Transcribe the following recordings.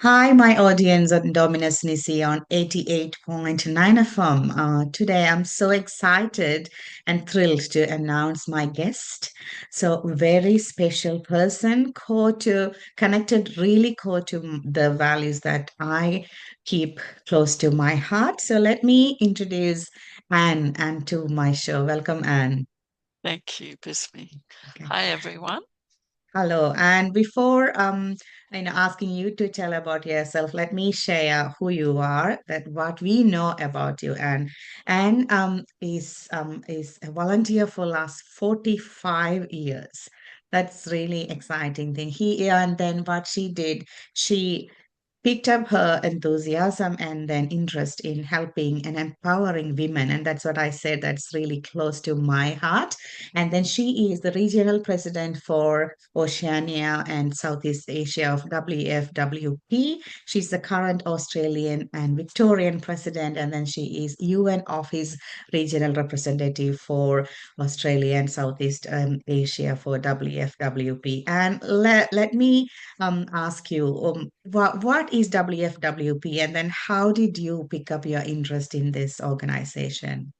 Hi, my audience on Dominus Nisi on 88.9 FM. Today, I'm so excited and thrilled to announce my guest. So, very special person, connected, really core to the values that I keep close to my heart. So, let me introduce Anne to my show. Welcome, Anne. Thank you, Bismi. Okay. Hi, everyone. Hello. And before asking you to tell about yourself, let me share who you are, that what we know about you. And is a volunteer for last 45 years. That's really exciting thing. And then what she did, she picked up her enthusiasm and then interest in helping and empowering women. And that's what I said, that's really close to my heart. And then she is the regional president for Oceania and Southeast Asia of WFWP. She's the current Australian and Victorian president. And then she is UN Office regional representative for Australia and Southeast Asia for WFWP. And let me ask you, what is WFWP, and then how did you pick up your interest in this organization?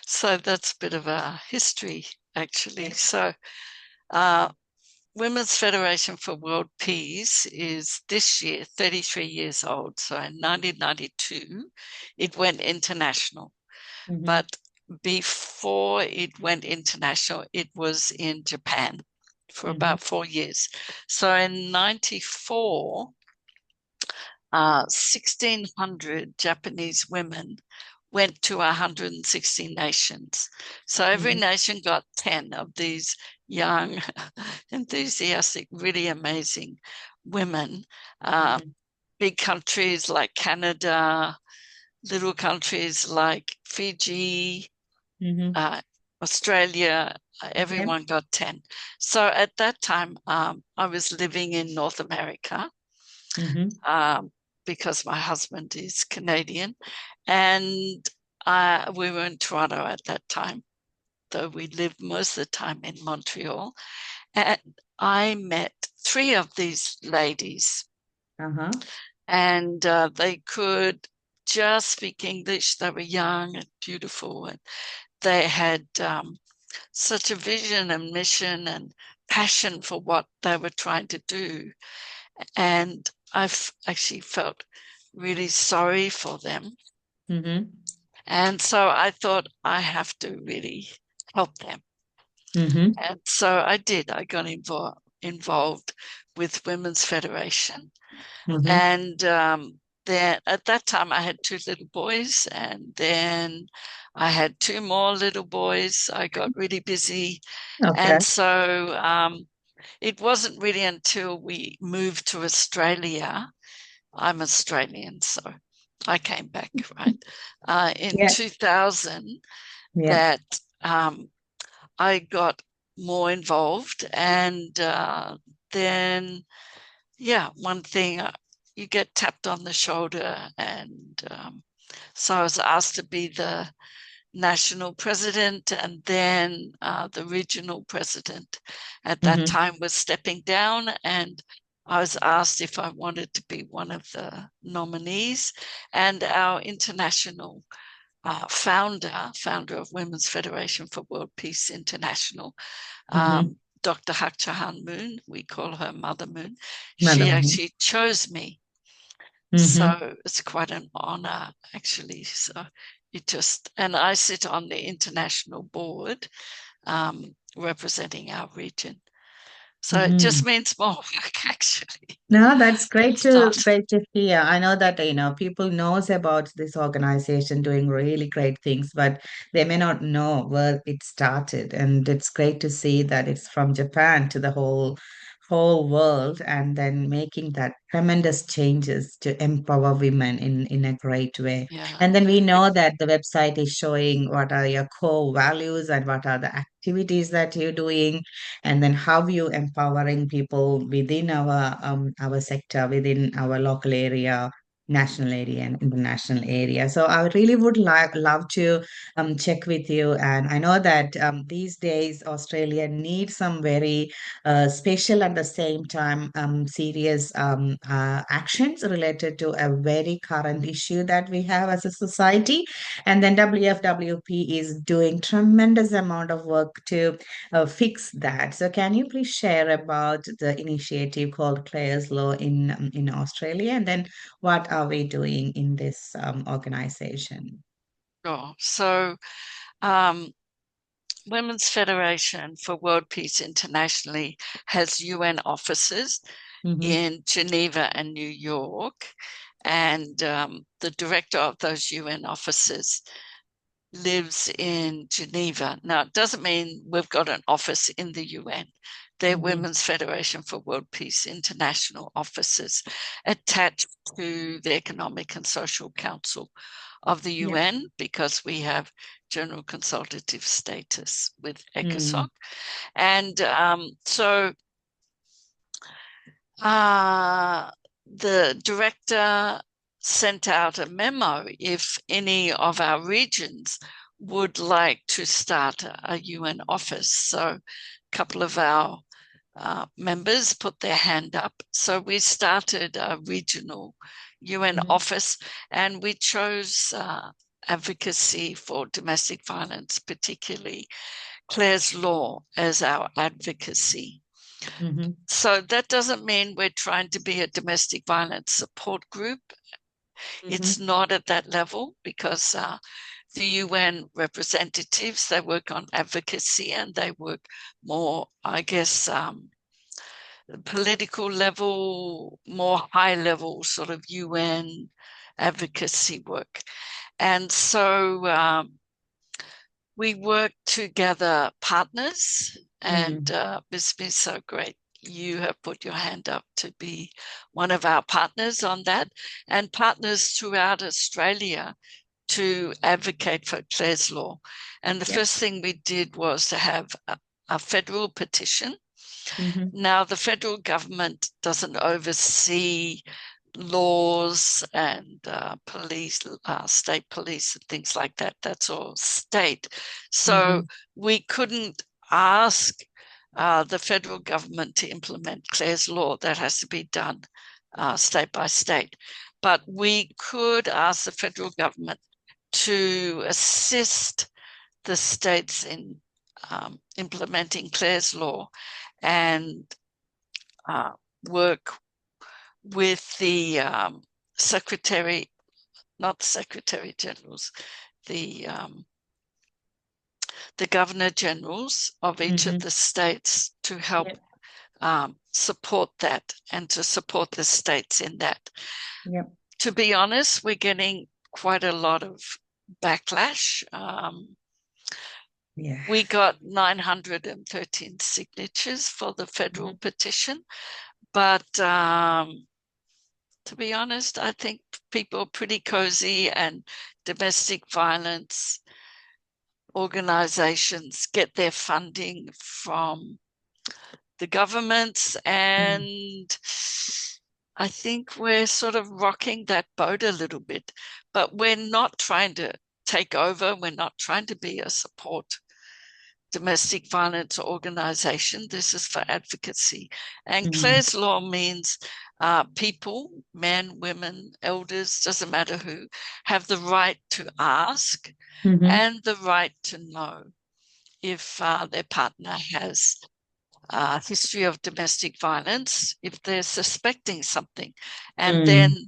So that's a bit of a history, actually. Yes. Uh, Women's Federation for World Peace is this year 33 years old. So in 1992, it went international. Mm-hmm. But before it went international, it was in Japan for Mm-hmm. about 4 years. So in 94, 1,600 Japanese women went to 160 nations. So every Mm-hmm. nation got 10 of these young, enthusiastic, really amazing women. Uh, Mm-hmm. Big countries like Canada, little countries like Fiji, Mm-hmm. uh, Australia, Okay. everyone got 10. So at that time, I was living in North America, Mm-hmm. um, because my husband is Canadian. And we were in Toronto at that time, though we lived most of the time in Montreal. And I met three of these ladies, Uh-huh. and they could just speak English. They were young and beautiful, and they had such a vision and mission and passion for what they were trying to do. And I've actually felt really sorry for them. Mm-hmm. And so I thought I have to really help them. Mm-hmm. And so I did. I got involved with Women's Federation. Mm-hmm. And then at that time, I had two little boys. And then I had two more little boys. I got really busy. Okay. And so it wasn't really until we moved to Australia. I'm Australian, so I came back, right, in Yeah. 2000 Yeah. that I got more involved. And then, yeah, one thing, you get tapped on the shoulder. And so I was asked to be the national president, and then the regional president at that Mm-hmm. time was stepping down, and I was asked if I wanted to be one of the nominees. And our international founder of Women's Federation for World Peace International, Mm-hmm. um, Dr. Hakchahan Moon, we call her Mother Moon, she Madam. actually chose me. Mm-hmm. So it's quite an honor, actually. So and I sit on the international board, representing our region. So it Mm-hmm. just means more work, actually. No, that's great to Start. hear. I know that people knows about this organization doing really great things, but they may not know where it started. And it's great to see that it's from Japan to the whole world, and then making that tremendous changes to empower women in a great way. Yeah. And then we know that the website is showing what are your core values and what are the activities that you're doing, and then how you empowering people within our sector, within our local area, national area and international area. So I really would love to check with you. And I know that these days Australia needs some very special at the same time serious actions related to a very current issue that we have as a society. And then WFWP is doing tremendous amount of work to fix that. So can you please share about the initiative called Clare's Law in Australia, and then what are we doing in this organization? Sure. So, um, Women's Federation for World Peace internationally has UN offices Mm-hmm. in Geneva and New York. And the director of those UN offices lives in Geneva. Now, it doesn't mean we've got an office in the UN. They're Mm-hmm. Women's Federation for World Peace international offices attached to the Economic and Social Council of the Yeah. UN, because we have general consultative status with Mm. ECOSOC. And so the director sent out a memo if any of our regions would like to start a UN office. So a couple of our members put their hand up. So we started a regional UN Mm-hmm. office, and we chose advocacy for domestic violence, particularly Clare's Law, as our advocacy. Mm-hmm. So that doesn't mean we're trying to be a domestic violence support group. Mm-hmm. It's not at that level, because the UN representatives, they work on advocacy, and they work more, I guess, political level, more high level sort of UN advocacy work. And so we work to gather partners, and Mm. it's been so great. You have put your hand up to be one of our partners on that, and partners throughout Australia to advocate for Clare's Law. And the Yep. first thing we did was to have a federal petition. Mm-hmm. Now, the federal government doesn't oversee laws and police, state police and things like that. That's all state. Mm-hmm. So we couldn't ask the federal government to implement Clare's Law. That has to be done state by state. But we could ask the federal government to assist the states in implementing Clare's Law, and work with the secretary, not secretary generals, the the governor generals of each of Mm-hmm. the states to help Yep. support that, and to support the states in that. Yep. To be honest, we're getting quite a lot of backlash. Yeah. We got 913 signatures for the federal Mm-hmm. petition, but to be honest, I think people are pretty cozy, and domestic violence organizations get their funding from the governments, Mm. and I think we're sort of rocking that boat a little bit, but we're not trying to take over. We're not trying to be a support domestic violence organization. This is for advocacy. And Mm. Clare's Law means people, men, women, elders, doesn't matter who, have the right to ask Mm-hmm. and the right to know if their partner has a history of domestic violence, if they're suspecting something, and then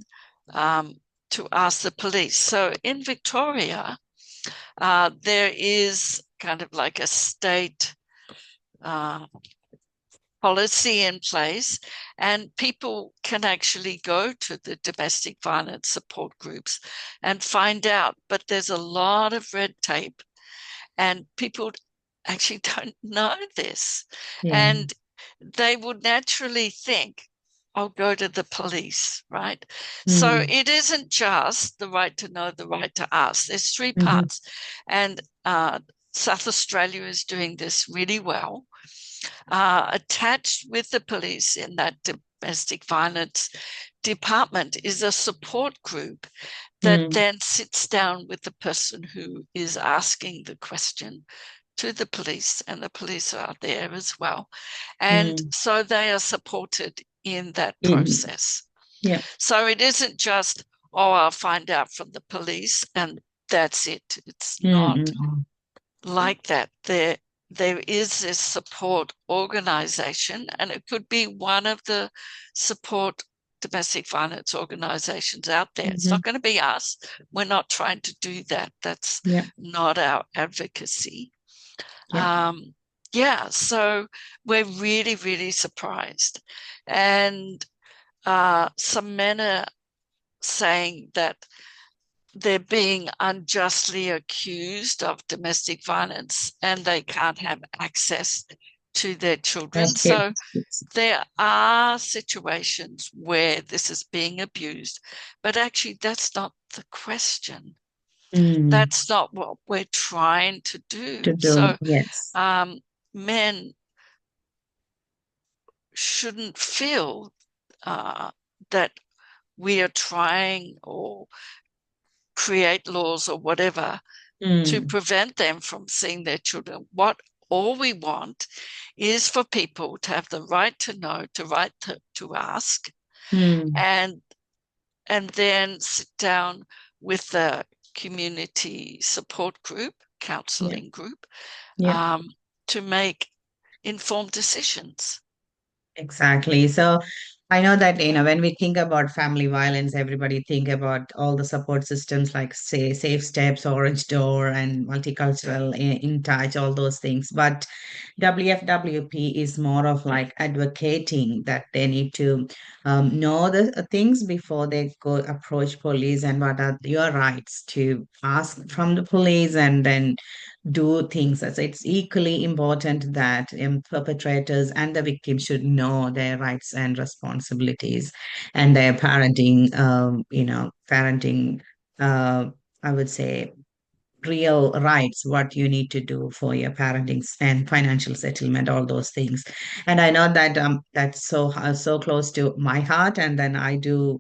Mm. to ask the police. So in Victoria, there is kind of like a state policy in place, and people can actually go to the domestic violence support groups and find out. But there's a lot of red tape, and people actually don't know this. Yeah. And they would naturally think, I'll go to the police, right? So Mm. it isn't just the right to know, the right to ask. There's three Mm-hmm. parts. And South Australia is doing this really well. Attached with the police in that domestic violence department is a support group that Mm, then sits down with the person who is asking the question to the police, and the police are there as well. And mm, so they are supported in that mm, process. yeah. So it isn't just, oh, I'll find out from the police and that's it. It's Mm, not mm, like that. There is this support organization, and it could be one of the support domestic violence organizations out there. It's mm-hmm. not going to be us. We're not trying to do that. That's Yeah, not our advocacy. yeah. Yeah, so we're really, really surprised. And some men are saying that they're being unjustly accused of domestic violence and they can't have access to their children. So Kids. there are situations where this is being abused, but actually, that's not the question. Mm, That's not what we're trying to to do. do, So, yes. men shouldn't feel uh, that we are trying or create laws or whatever to Mm, prevent them from seeing their children. What all we want is for people to have the right to know, to right to ask, mm, and then sit down with the community support group, yeah, counselling group, yeah. um, to make informed decisions. Exactly. So I know that, when we think about family violence, everybody think about all the support systems like say Safe Steps, Orange Door, and Multicultural in Touch, all those things. But WFWP is more of like advocating that they need to know the things before they go approach police, and what are your rights to ask from the police, and then do things. As it's equally important that perpetrators and the victim should know their rights and responsibilities and their parenting, parenting, uh, I would say, real rights, what you need to do for your parenting and financial settlement, all those things. And I know that that's so close to my heart. And then I do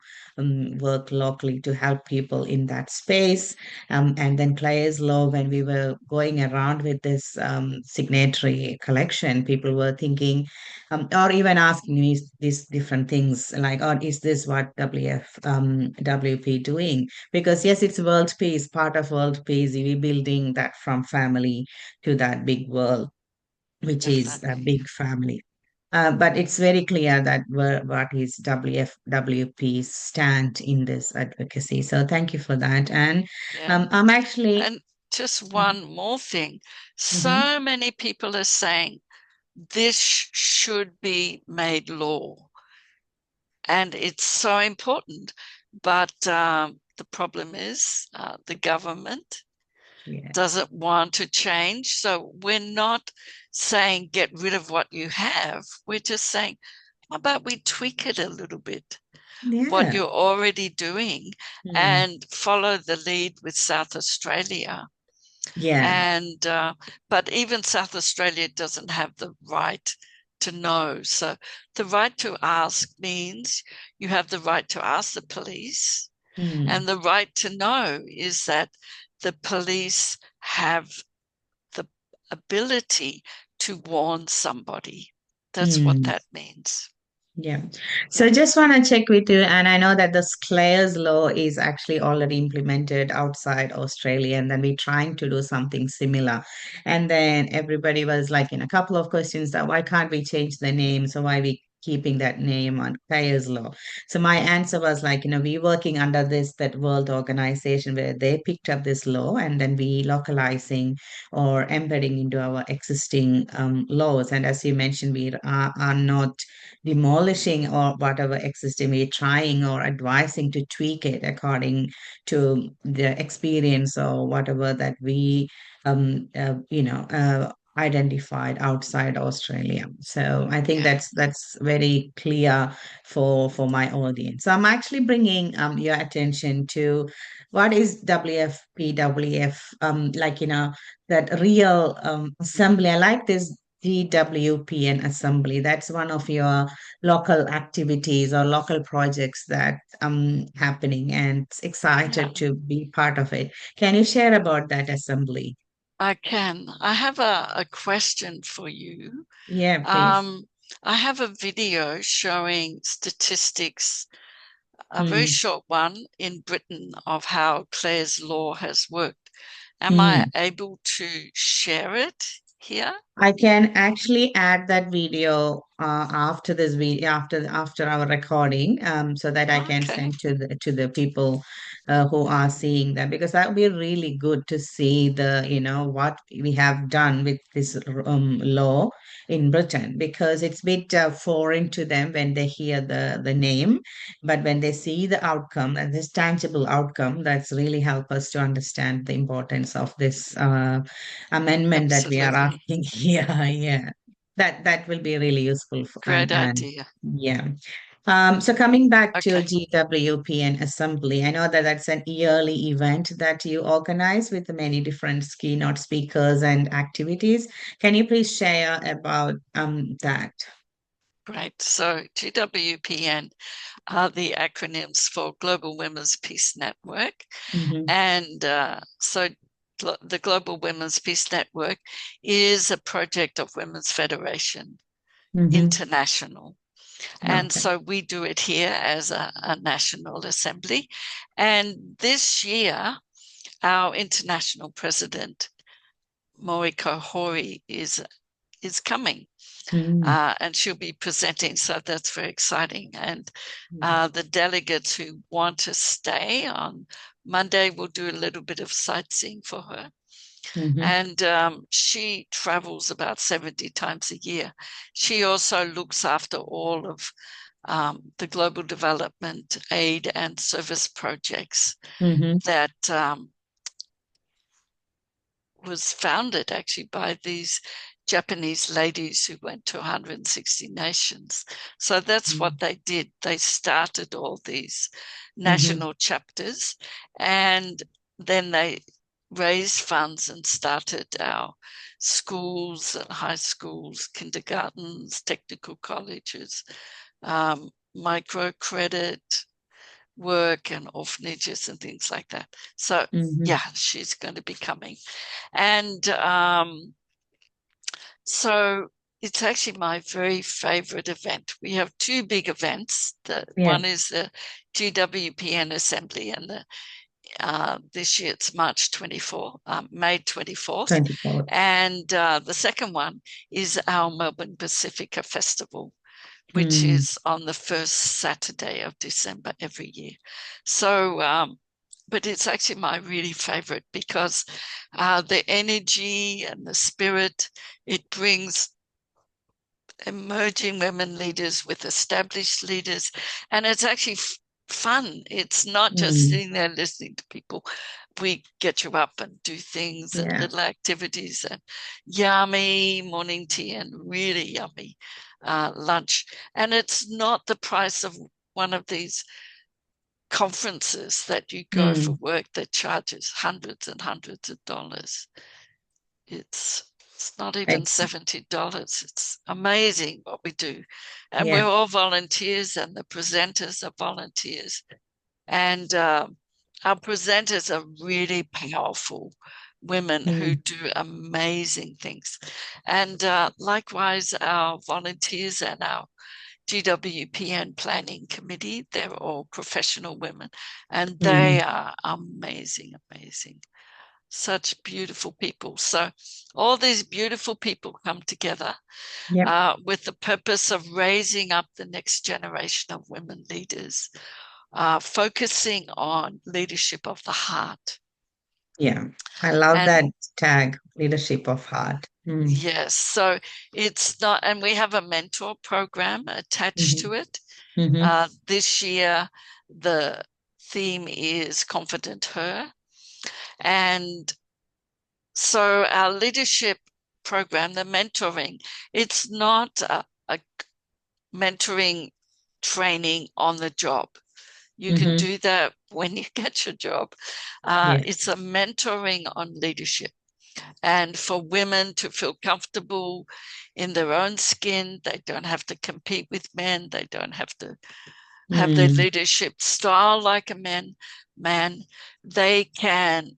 work locally to help people in that space. And then Clare's Law, when we were going around with this signatory collection, people were thinking, or even asking me these different things like, oh, is this what WP doing? Because yes, it's world peace, part of world peace. We building that from family to that big world, which is a Definitely. big family. But it's very clear that what is WFWP's stand in this advocacy. So thank you for that. And Yeah. I'm actually. And just one more thing. Mhm. So many people are saying this should be made law. And it's so important. But the problem is the government Yeah, doesn't want to change. So we're not saying get rid of what you have. We're just saying, how about we tweak it a little bit? What yeah, you're already doing mm, and follow the lead with South Australia. yeah, And but even South Australia doesn't have the right to know. So the right to ask means you have the right to ask the police, mm, and the right to know is that the police have the ability to warn somebody. That's what mm. that means. Yeah. So Yeah, just want to check with you, and I know that the Clare's law is actually already implemented outside Australia, and then we're trying to do something similar. And then everybody was like in a couple of questions that why can't we change the name? So why we keeping that name on Clare's law? So my answer was like, we working under that world organization where they picked up this law, and then we localizing or embedding into our existing laws. And as you mentioned, we are not demolishing or whatever existing, we're trying or advising to tweak it according to the experience or whatever that we identified outside Australia. So I think yeah, that's very clear for my audience. So I'm actually bringing your attention to what is WFPWF, that real assembly. I like this GWPN Assembly. That's one of your local activities or local projects that happening, and Yeah, excited to be part of it. Can you share about that assembly? I can. I have a question for you. Yeah, please. Um, I have a video showing statistics, a very Mm, short one in Britain of how Clare's law has worked. Am I mm. able to share it here? I can actually add that video after this video after our recording, so that I can Okay, send to the people who are seeing that, because that would be really good to see the what we have done with this law in Britain, because it's a bit foreign to them when they hear the name, but when they see the outcome and this tangible outcome, that's really help us to understand the importance of this amendment that we are absolutely. asking here. Yeah, that will be really useful for, Great and idea. yeah. So coming back to Okay, GWPN Assembly, I know that that's an yearly event that you organize with many different keynote speakers and activities. Can you please share about that? great. So GWPN are the acronyms for Global Women's Peace Network. Mm-hmm. And so the Global Women's Peace Network is a project of Women's Federation Mm-hmm. International. And Okay. so we do it here as a National Assembly. And this year, our international president, Moriko Hori, is coming. Mm-hmm. And she'll be presenting, so that's very exciting. And the delegates who want to stay on Monday will do a little bit of sightseeing for her. Mm-hmm. And she travels about 70 times a year. She also looks after all of the global development aid and service projects Mm-hmm. that was founded actually by these Japanese ladies who went to 160 nations. So that's what they did. They started all these Mm-hmm. national chapters, and then they raised funds and started our schools and high schools, kindergartens, technical colleges, microcredit work and orphanages and things like that. So Mm-hmm. yeah, she's going to be coming. And so it's actually my very favorite event. We have two big events. The Yeah. one is the GWPN Assembly, and this year it's May 24th. 24th. And the second one is our Melbourne Pacifica Festival, which Mm. is on the first Saturday of December every year. So but it's actually my really favorite because the energy and the spirit it brings emerging women leaders with established leaders, and it's actually fun. It's not just Mm. sitting there listening to people. We get you up and do things and Yeah. little activities and yummy morning tea and really yummy lunch. And it's not the price of one of these conferences that you go for Mm. work that charges hundreds and hundreds of dollars. It's not even Ex $70. It's amazing what we do. And we're yeah. all volunteers, and the presenters are volunteers. And our presenters are really powerful women who Mm. do amazing things. And likewise, our volunteers and our GWPN Planning Committee, they're all professional women, and they Mm. are amazing, amazing. Such beautiful people. So all these beautiful people come together Yep. with the purpose of raising up the next generation of women leaders, focusing on leadership of the heart. Yeah. I love that And tag, leadership of heart. Mm. yes, so it's not, and we have a mentor program attached Mm-hmm. to it. Mm-hmm. This year, the theme is Confident Her. And so our leadership program, the mentoring, it's not a mentoring training on the job. You can Mm-hmm. do that when you get your job. Yeah. It's a mentoring on leadership. and for women to feel comfortable in their own skin. They don't have to compete with men. They don't have to have their Mm, leadership style like a man. They can,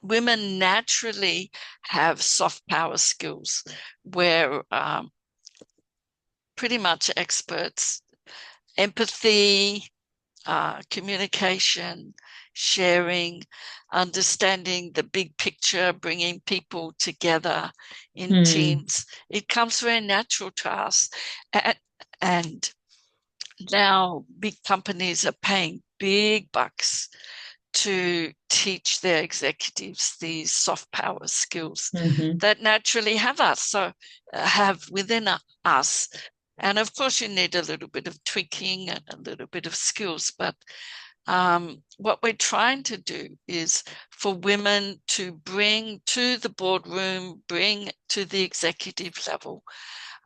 women naturally have soft power skills where pretty much experts, empathy, communication, sharing, understanding the big picture, bringing people together in mm, teams. It comes very natural to us. And now big companies are paying big bucks to teach their executives these soft power skills mhm. that naturally have within us. And of course, you need a little bit of tweaking and a little bit of skills. But what we're trying to do is for women to bring to the boardroom, bring to the executive level,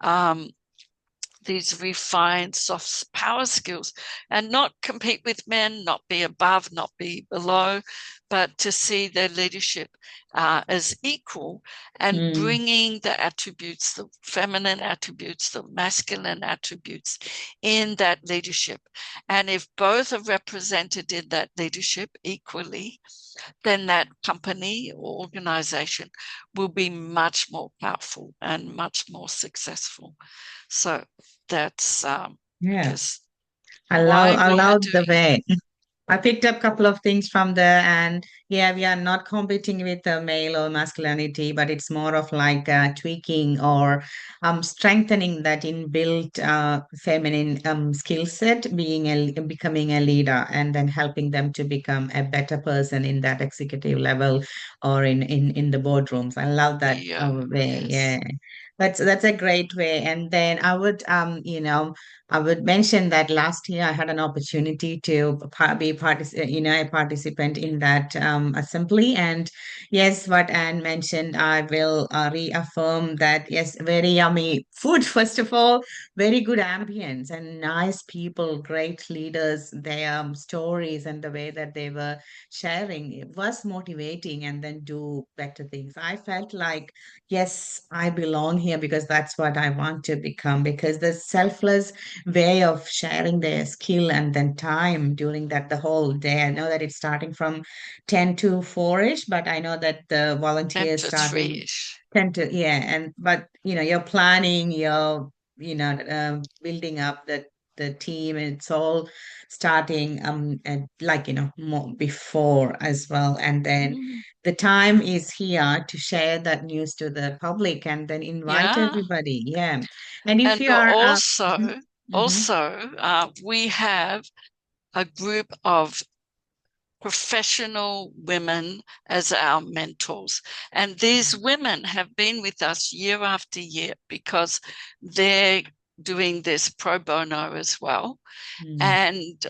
um, these refined soft power skills, and not compete with men, not be above, not be below, but to see their leadership as equal, and Mm, bringing the attributes, the feminine attributes, the masculine attributes in that leadership. And if both are represented in that leadership equally, then that company or organization will be much more powerful and much more successful. So that's, I yeah. guess, I why love I we are love the doing it. way. I picked up a couple of things from there, and yeah, we are not competing with the male or masculinity, but it's more of like tweaking or strengthening that inbuilt feminine skill set, becoming a leader, and then helping them to become a better person in that executive level or in the boardrooms. I love that Yeah, way. yes. Yeah, that's a great way. And then I would mention that last year I had an opportunity to a participant in that assembly. And yes, what Anne mentioned, I will reaffirm that. Yes, very yummy food. First of all, very good ambience and nice people, great leaders. Their stories and the way that they were sharing it was motivating, and then do better things. I felt like, yes, I belong here because that's what I want to become. Because the selfless way of sharing their skill and then time during that the whole day. I know that it's starting from 10 to 4-ish, but I know that the And volunteers to starting three-ish. 10 to, yeah. And, but, you're planning, you're, building up the team. It's all starting, and like, more before as well. And then Mm. the time is here to share that news to the public and then invite Yeah. everybody. Yeah. And if And you are, also, mhm, we have a group of professional women as our mentors. And these women have been with us year after year because they're doing this pro bono as well. mm, And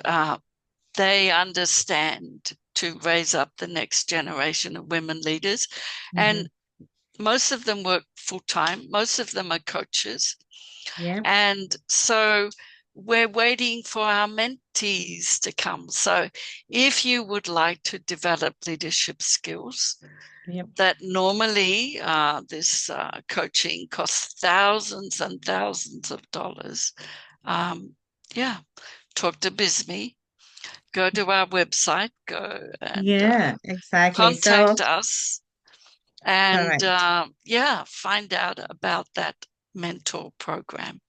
they understand to raise up the next generation of women leaders. mhm. And most of them work full time, most of them are coaches. Yeah, And so we're waiting for our mentees to come. So if you would like to develop leadership skills, yeah, that normally this coaching costs thousands and thousands of dollars. Yeah, talk to Bisme, go to our website, go and yeah, exactly. So, contact us, and correct. yeah, find out about that mentor program.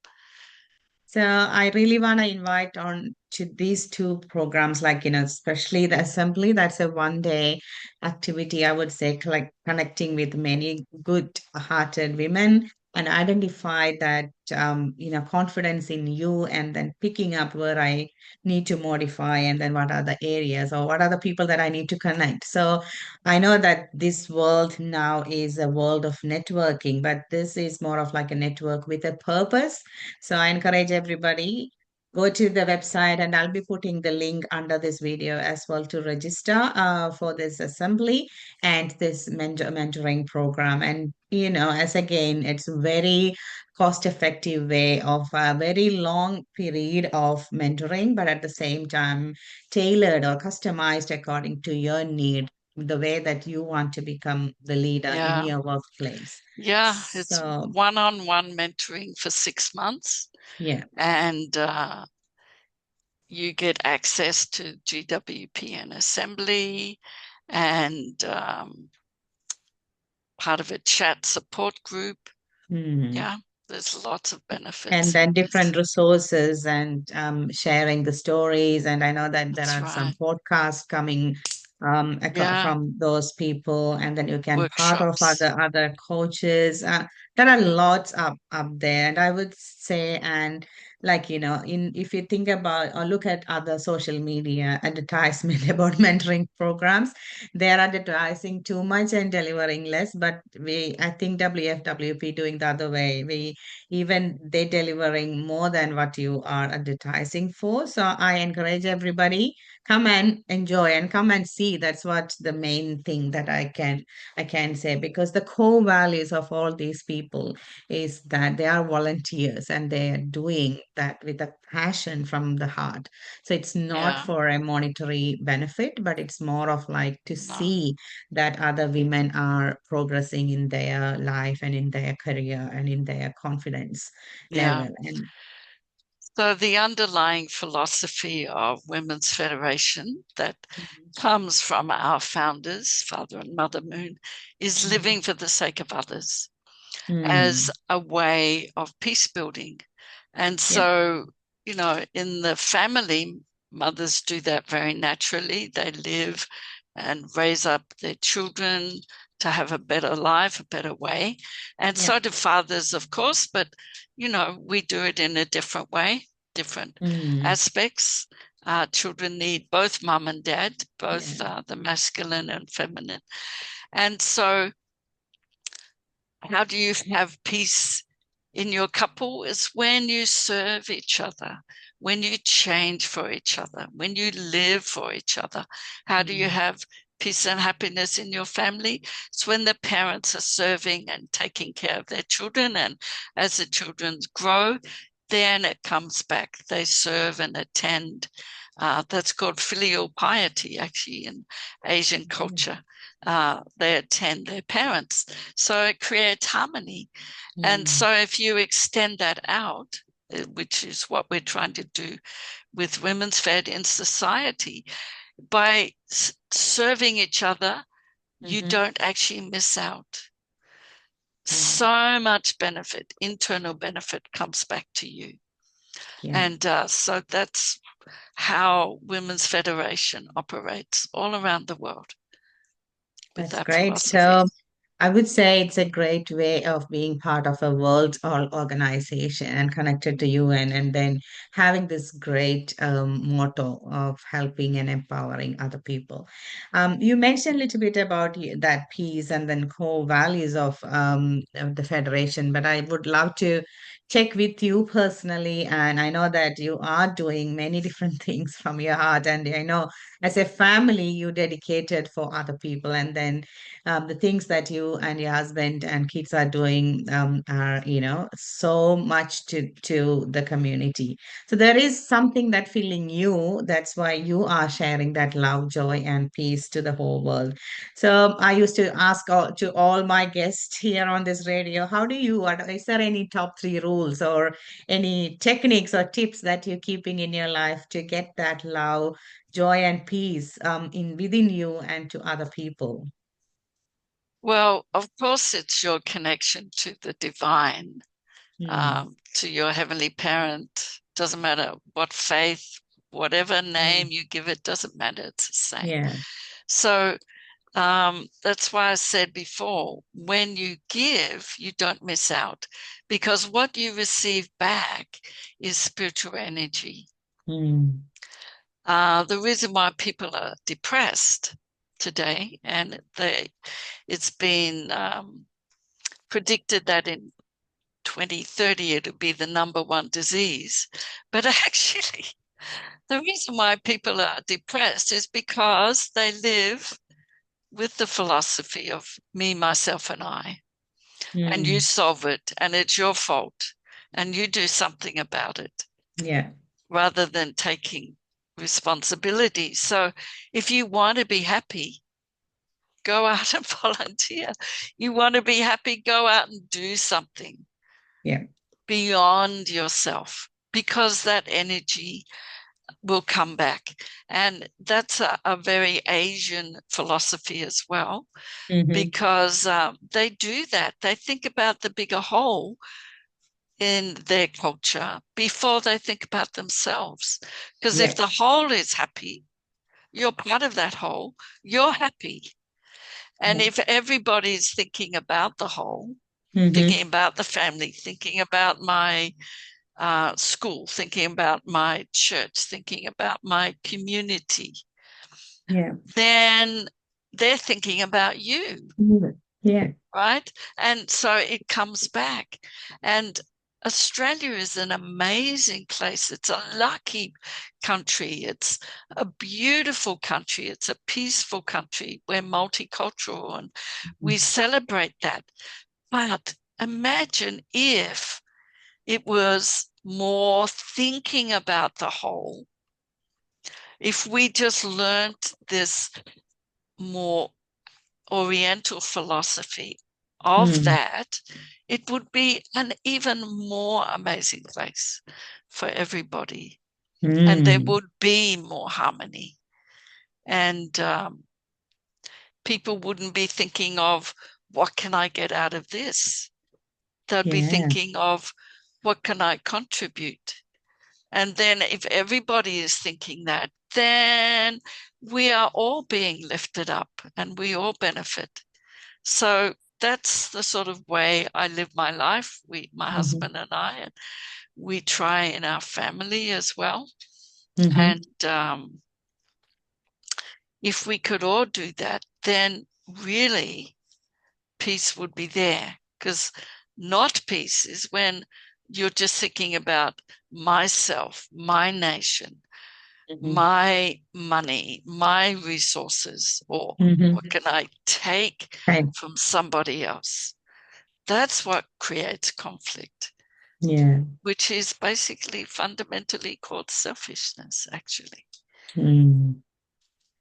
So I really want to invite on to these two programs, like, especially the assembly. That's a 1 day activity, I would say, like connecting with many good-hearted women and identify that, confidence in you, and then picking up where I need to modify, and then what are the areas or what are the people that I need to connect. So I know that this world now is a world of networking, but this is more of like a network with a purpose. So I encourage everybody, go to the website, and I'll be putting the link under this video as well to register for this assembly and this mentoring program. And as again, it's very cost effective way of a very long period of mentoring, but at the same time tailored or customized according to your need. the way that you want to become the leader in Yeah. your workplace. Yeah. It's So, one-on-one mentoring for 6 months. yeah. And you get access to GWPN Assembly and part of a chat support group. Hmm. Yeah, there's lots of And benefits then in this. different resources and sharing the stories. And I know that there That's are some right. podcasts coming Yeah, from those people, and then you can part of workshops. other coaches. There are lots up there, and I would say, and like in if you think about or look at other social media advertisement about mentoring programs, they're advertising too much and delivering less. But I think WFWP doing the other way. We even they delivering more than what you are advertising for. So I encourage everybody, come and enjoy and come and see. That's what the main thing that I can say, because the core values of all these people is that they are volunteers and they are doing that with a passion from the heart. So it's not Yeah, for a monetary benefit, but it's more of like to no, see that other women are progressing in their life and in their career and in their confidence yeah. level. And So the underlying philosophy of Women's Federation that mhm, comes from our founders, Father and Mother Moon, is mhm, living for the sake of others as mm, a way of peace building. And yeah, so, in the family, mothers do that very naturally. They live and raise up their children to have a better life, a better way. And yeah, so do fathers, of course, but, we do it in a different way, different mm, aspects. Children need both mum and dad, yeah, both the masculine and feminine. And so how do you have peace in your couple is when you serve each other, when you change for each other, when you live for each other. How do you mm, have peace and happiness in your family? It's when the parents are serving and taking care of their children. And as the children grow, then it comes back. They serve and attend. That's called filial piety, actually, in Asian mm, culture. They attend their parents. So it creates harmony. And mm, so if you extend that out, which is what we're trying to do with Women's Fed in society, by serving each other, you mhm, don't actually miss out. yeah, So much benefit, internal benefit comes back to you. yeah. And so that's how Women's Federation operates all around the world with That's that great. philosophy. So I would say it's a great way of being part of a world organization and connected to UN, and then having this great motto of helping and empowering other people. You mentioned a little bit about that peace and then core values of the Federation, but I would love to check with you personally. And I know that you are doing many different things from your heart, and I know as a family you dedicated for other people, and then the things that you and your husband and kids are doing are so much to the community. So there is something that filling you, that's why you are sharing that love, joy and peace to the whole world. So I used to ask to all my guests here on this radio, how do you is there any top 3 rules or any techniques or tips that you're keeping in your life to get that love, joy and peace in within you and to other people? Well, of course, it's your connection to the divine, Hmm. to your heavenly parent. Doesn't matter what faith, whatever Mm, name you give it, doesn't matter. It's the same. yeah. So that's why I said before, when you give, you don't miss out because what you receive back is spiritual energy. Mm, The reason why people are depressed today, and it's been predicted that in 2030 it'll be the number one disease. But actually, the reason why people are depressed is because they live with the philosophy of me, myself, and I. And you mm, solve it, and it's your fault, and you do something about it yeah. rather than taking responsibility. So if you want to be happy, go out and volunteer. You want to be happy, go out and do something Yeah. beyond yourself, because that energy will come back. And that's a very Asian philosophy as well, Mm-hmm. because they do that. They think about the bigger whole in their culture before they think about themselves. Because if Yeah. the whole is happy, you're part of that whole, you're happy. And Yeah. if everybody's thinking about the whole, Mm-hmm. thinking about the family, thinking about my school, thinking about my church, thinking about my community, Yeah. then they're thinking about you, Mhm. Yeah. right? And so it comes back. And Australia is an amazing place. It's a lucky country. It's a beautiful country. It's a peaceful country. We're multicultural and we celebrate that. But imagine if it was more thinking about the whole, if we just learned this more Oriental philosophy of Mm. that, it would be an even more amazing place for everybody. And there Mm. would be more harmony. And people wouldn't be thinking of, what can I get out of this? They'd be Yeah. thinking of, what can I contribute? And then if everybody is thinking that, then we are all being lifted up and we all benefit. So that's the sort of way I live my life. My Mm-hmm. husband and I, and we try in our family as well. Mm-hmm. And if we could all do that, then really peace would be there. Because not peace is when you're just thinking about myself, my nation, Mm-hmm. my money, my resources, or what Mm-hmm. can I take Right. from somebody else? That's what creates conflict, Yeah. which is basically fundamentally called selfishness, actually. Mm.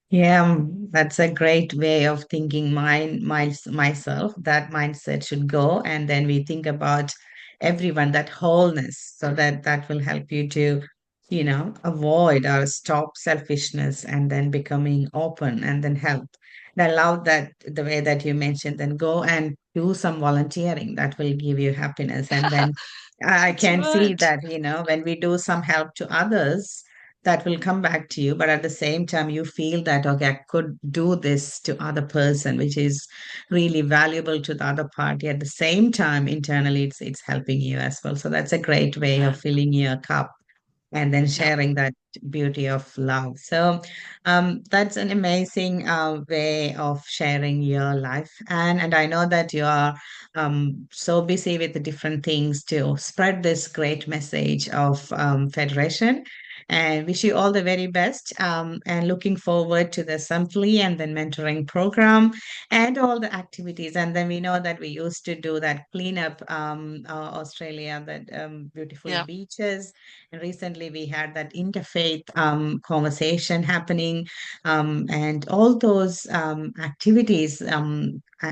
Yeah, that's a great way of thinking myself. That mindset should go. And then we think about everyone, that wholeness, so that that will help you to, avoid or stop selfishness and then becoming open and then help. And I love that the way that you mentioned, then go and do some volunteering that will give you happiness. And then I That's can see right. that, when we do some help to others, that will come back to you, but at the same time you feel that, okay, I could do this to other person, which is really valuable to the other party. At the same time, internally it's helping you as well. So that's a great way Yeah. of filling your cup and then Yeah. sharing that beauty of love. So that's an amazing way of sharing your life. And I know that you are so busy with the different things to spread this great message of federation. And wish you all the very best. And looking forward to the assembly and then mentoring program and all the activities. And then we know that we used to do that cleanup, Australia, that beautiful Yeah. beaches. And recently we had that interfaith conversation happening, and all those activities.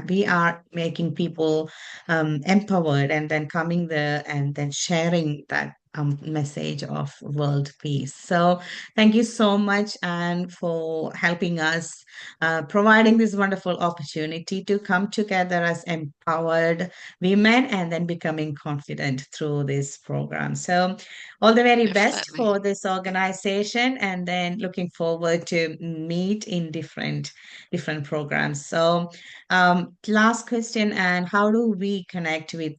We are making people empowered and then coming there and then sharing that message of world peace. So thank you so much, and for helping us, providing this wonderful opportunity to come together as empowered women and then becoming confident through this program. So all the very best Definitely. for this organization, and then looking forward to meet in different programs. So last question, and how do we connect with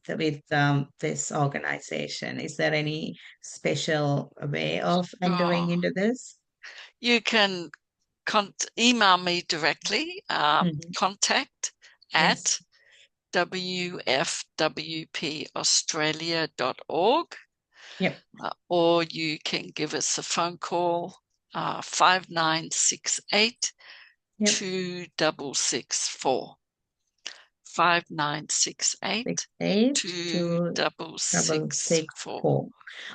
this organization? Is there any special way of entering Sure. into this? You can email me directly, Mhm. contact Yes. at wfwpaustralia.org, Yep. or you can give us a phone call, 5968 Yep. 2664. 5968 682 double six 2664. four.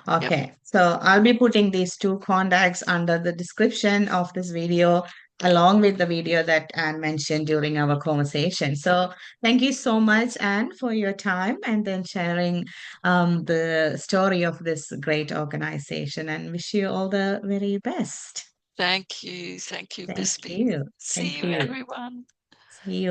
Yep. Okay, so I'll be putting these two contacts under the description of this video. along with the video that Anne mentioned during our conversation. So thank you so much, Anne, for your time and then sharing the story of this great organization, and wish you all the very best. Thank you. Thank you, Thank Bisbee. you. See Thank you, you. everyone. See you.